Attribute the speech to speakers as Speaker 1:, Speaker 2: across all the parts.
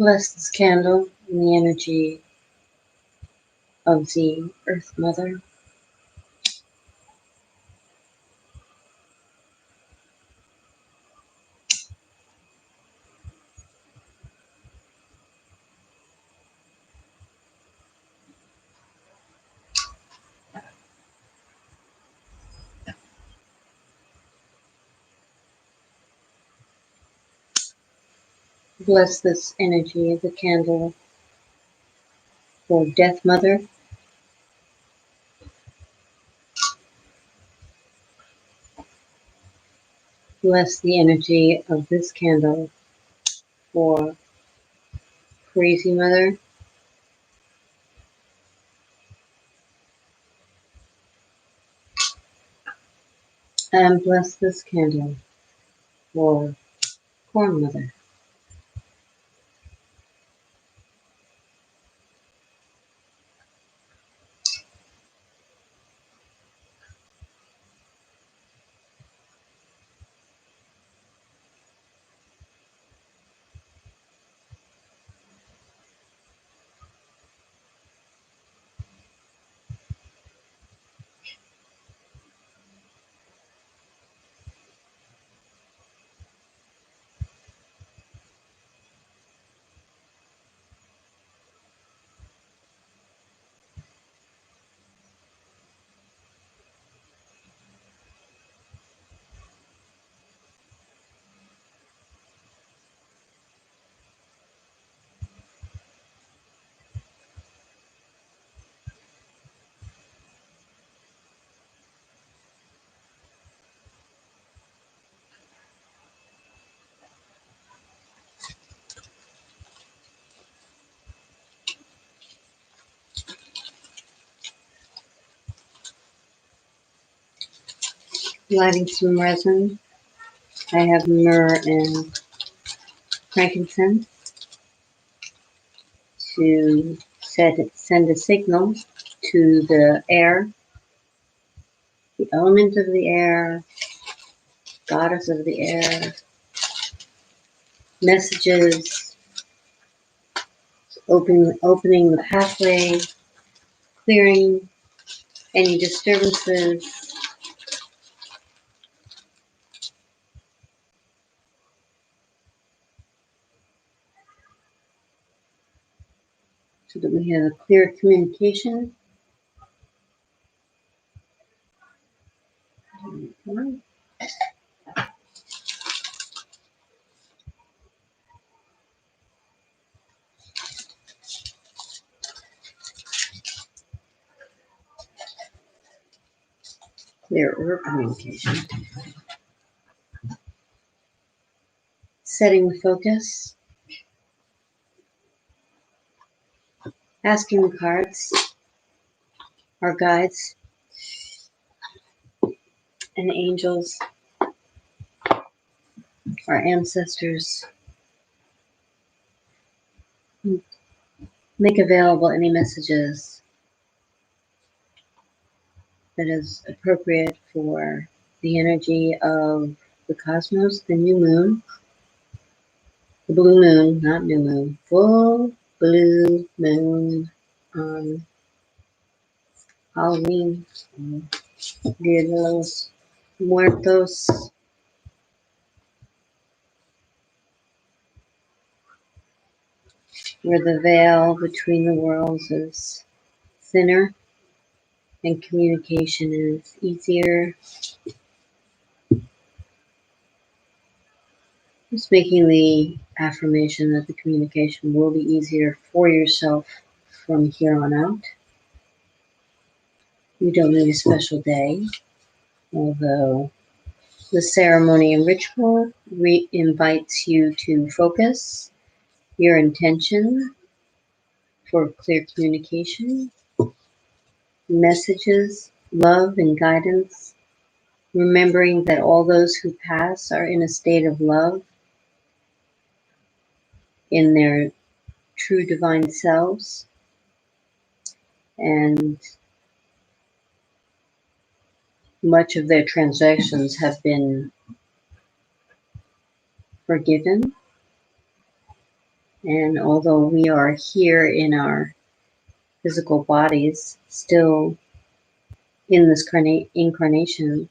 Speaker 1: Bless this candle in the energy of the Earth Mother. Bless this energy of the candle for Death Mother. Bless the energy of this candle for Crazy Mother. And bless this candle for Corn Mother. Lighting some resin. I have myrrh and frankincense to send a signal to the air, the element of the air, goddess of the air, messages, opening the pathway, clearing any disturbances, so that we have a clear communication. Clear communication. Setting the focus. Asking the cards, our guides, and angels, our ancestors, make available any messages that is appropriate for the energy of the cosmos, the new moon, the blue moon, not new moon, full blue moon on Halloween, Dia de los Muertos, where the veil between the worlds is thinner and communication is easier. Just making the affirmation that the communication will be easier for yourself from here on out. You don't need a special day, although the ceremony and ritual invites you to focus your intention for clear communication, messages, love, and guidance, remembering that all those who pass are in a state of love in their true divine selves, and much of their transgressions have been forgiven. And although we are here in our physical bodies, still in this incarnation,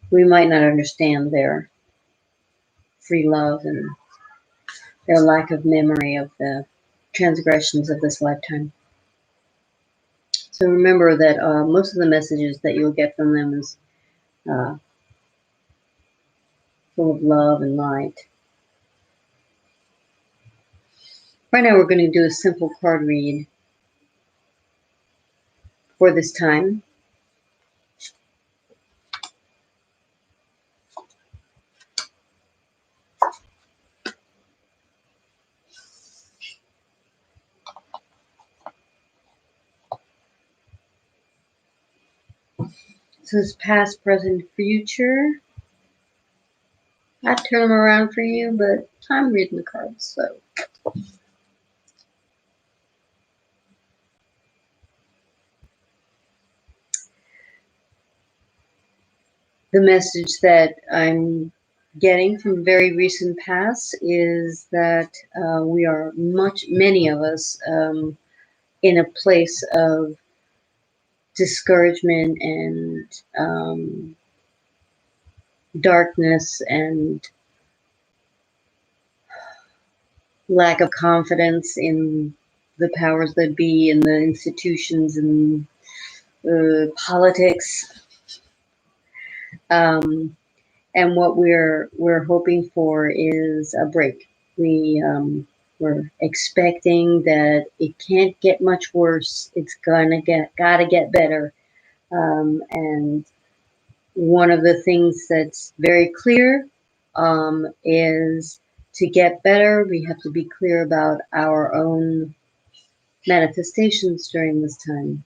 Speaker 1: we might not understand their free love and their lack of memory of the transgressions of this lifetime. So remember that most of the messages that you'll get from them is full of love and light. Right now we're going to do a simple card read for this time. So it's past, present, future. I'd turn them around for you, but I'm reading the cards, so. The message that I'm getting from very recent past is that we are many of us, in a place of discouragement and darkness and lack of confidence in the powers that be, in the institutions and politics. And what we're hoping for is a break. We're expecting that it can't get much worse. It's gotta get better. And one of the things that's very clear is to get better, we have to be clear about our own manifestations during this time.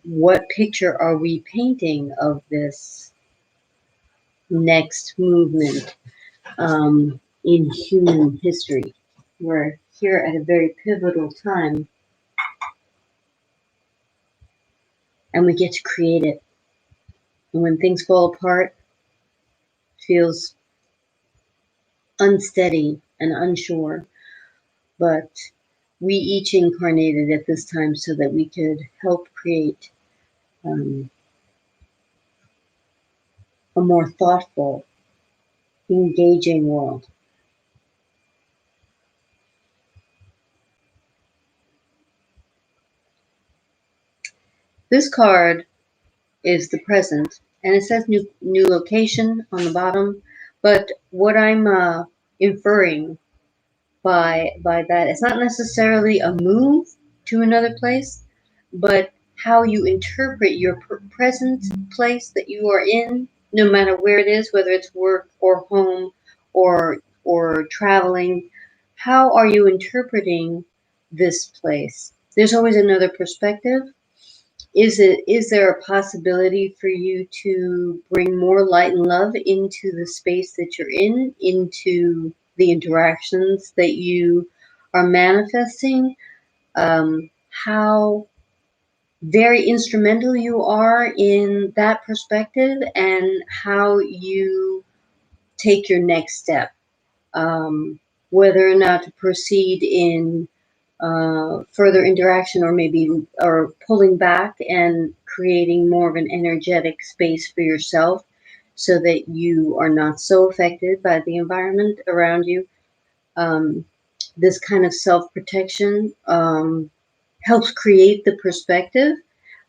Speaker 1: What picture are we painting of this next movement in human history? We're here at a very pivotal time, and we get to create it. And when things fall apart, it feels unsteady and unsure, but we each incarnated at this time so that we could help create a more thoughtful, engaging world. This card is the present, and it says new location on the bottom. But what I'm inferring by that, it's not necessarily a move to another place, but how you interpret your present place that you are in, no matter where it is, whether it's work or home or traveling. How are you interpreting this place? There's always another perspective. Is there a possibility for you to bring more light and love into the space that you're in, into the interactions that you are manifesting? How very instrumental you are in that perspective, and how you take your next step, whether or not to proceed in further interaction, or maybe or pulling back and creating more of an energetic space for yourself so that you are not so affected by the environment around you. This kind of self-protection helps create the perspective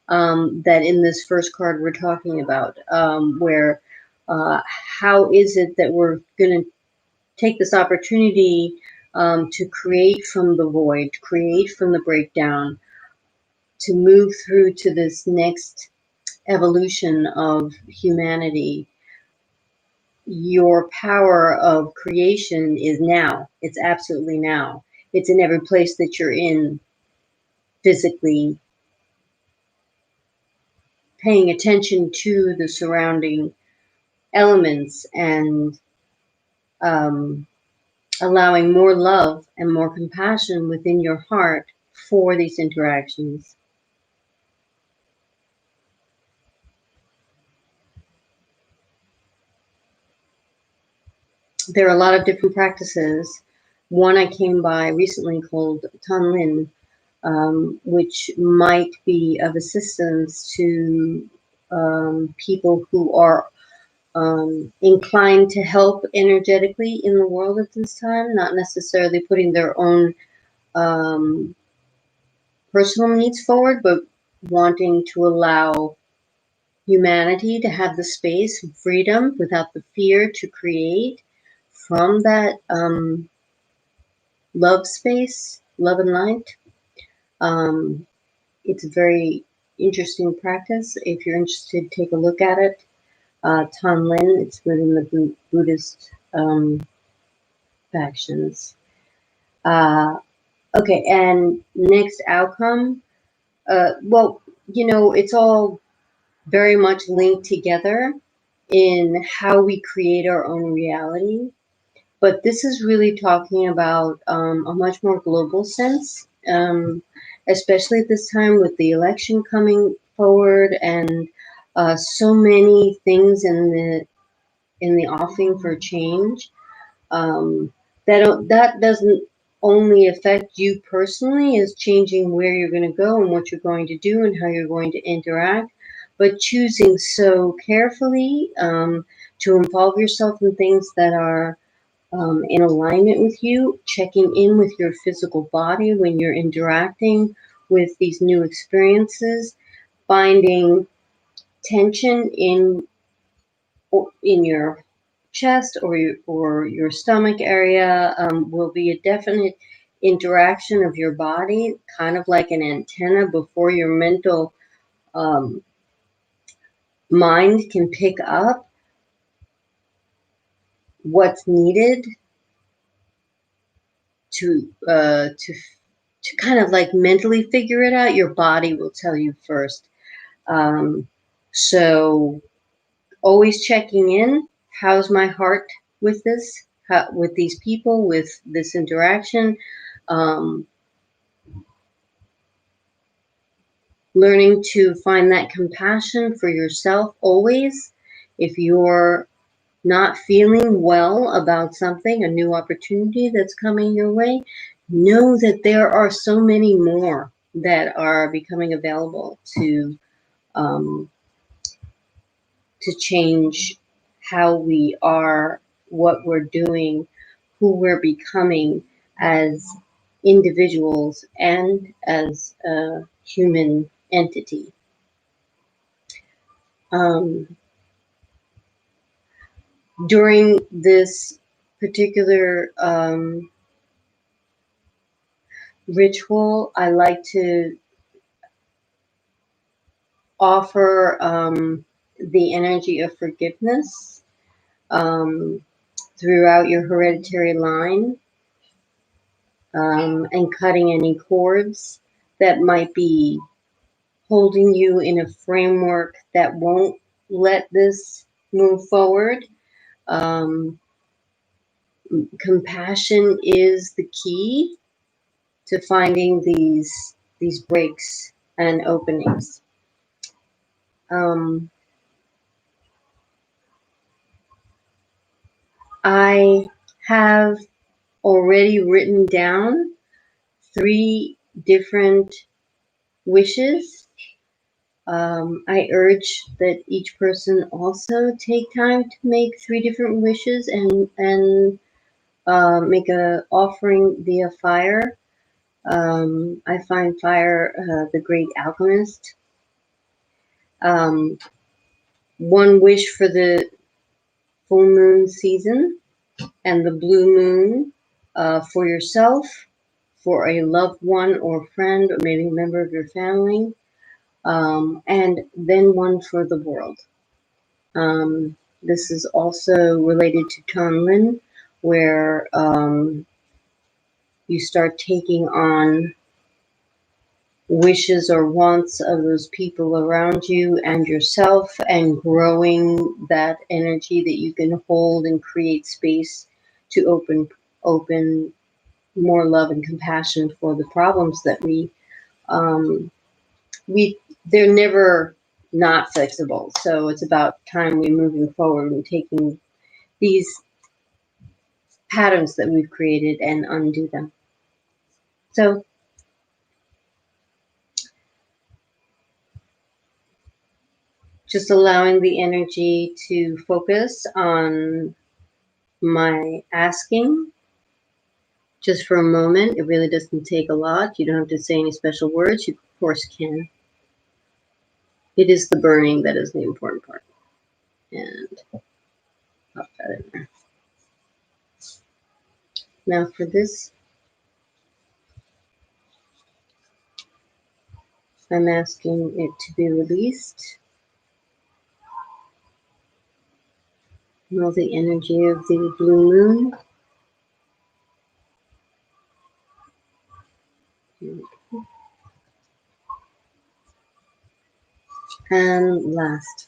Speaker 1: that in this first card we're talking about, where how is it that we're going to take this opportunity to create from the void, to create from the breakdown, to move through to this next evolution of humanity. Your power of creation is now. It's absolutely now. It's in every place that you're in, physically, paying attention to the surrounding elements and allowing more love and more compassion within your heart for these interactions. There are a lot of different practices. One I came by recently called Tanlin, which might be of assistance to people who are inclined to help energetically in the world at this time, not necessarily putting their own um, personal needs forward, but wanting to allow humanity to have the space and freedom without the fear to create from that love space, love and light. Um, it's a very interesting practice. If you're interested, take a look at it. Tanlin, it's within the Buddhist factions. Uh, okay, and next outcome. Well, it's all very much linked together in how we create our own reality. But this is really talking about a much more global sense, especially at this time with the election coming forward and so many things in the offing for change. Um, that doesn't only affect you personally as changing where you're going to go and what you're going to do and how you're going to interact, but choosing so carefully to involve yourself in things that are in alignment with you, checking in with your physical body when you're interacting with these new experiences, finding tension in your chest or your stomach area will be a definite interaction of your body, kind of like an antenna before your mental um, mind can pick up what's needed to kind of like mentally figure it out. Your body will tell you first. Um, so always checking in. How's my heart with this? With these people, with this interaction? Um, Learning to find that compassion for yourself always. If you're not feeling well about something, a new opportunity that's coming your way, know that there are so many more that are becoming available um, to change how we are, what we're doing, who we're becoming as individuals and as a human entity. Um, During this particular ritual, I like to offer the energy of forgiveness um, throughout your hereditary line and cutting any cords that might be holding you in a framework that won't let this move forward. Um, Compassion is the key to finding these breaks and openings. Um, I have already written down 3 different wishes. I urge that each person also take time to make 3 different wishes and make a offering via fire. I find fire the great alchemist. Um, One wish for the full moon season and the blue moon for yourself, for a loved one or friend, or maybe a member of your family, and then one for the world. This is also related to Tonlin, where you start taking on wishes or wants of those people around you and yourself, and growing that energy that you can hold and create space to open more love and compassion for the problems that um, we they're never not fixable. So it's about time we're moving forward and taking these patterns that we've created and undo them. So just allowing the energy to focus on my asking just for a moment. It really doesn't take a lot. You don't have to say any special words. You, of course, can. It is the burning that is the important part. And pop that in there. Now for this, I'm asking it to be released. All the energy of the blue moon. And last,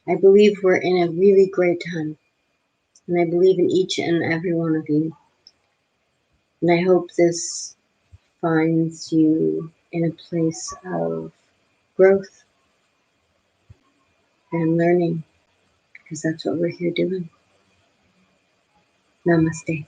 Speaker 1: I believe we're in a really great time. And I believe in each and every one of you. And I hope this finds you in a place of growth and learning, because that's what we're here doing. Namaste.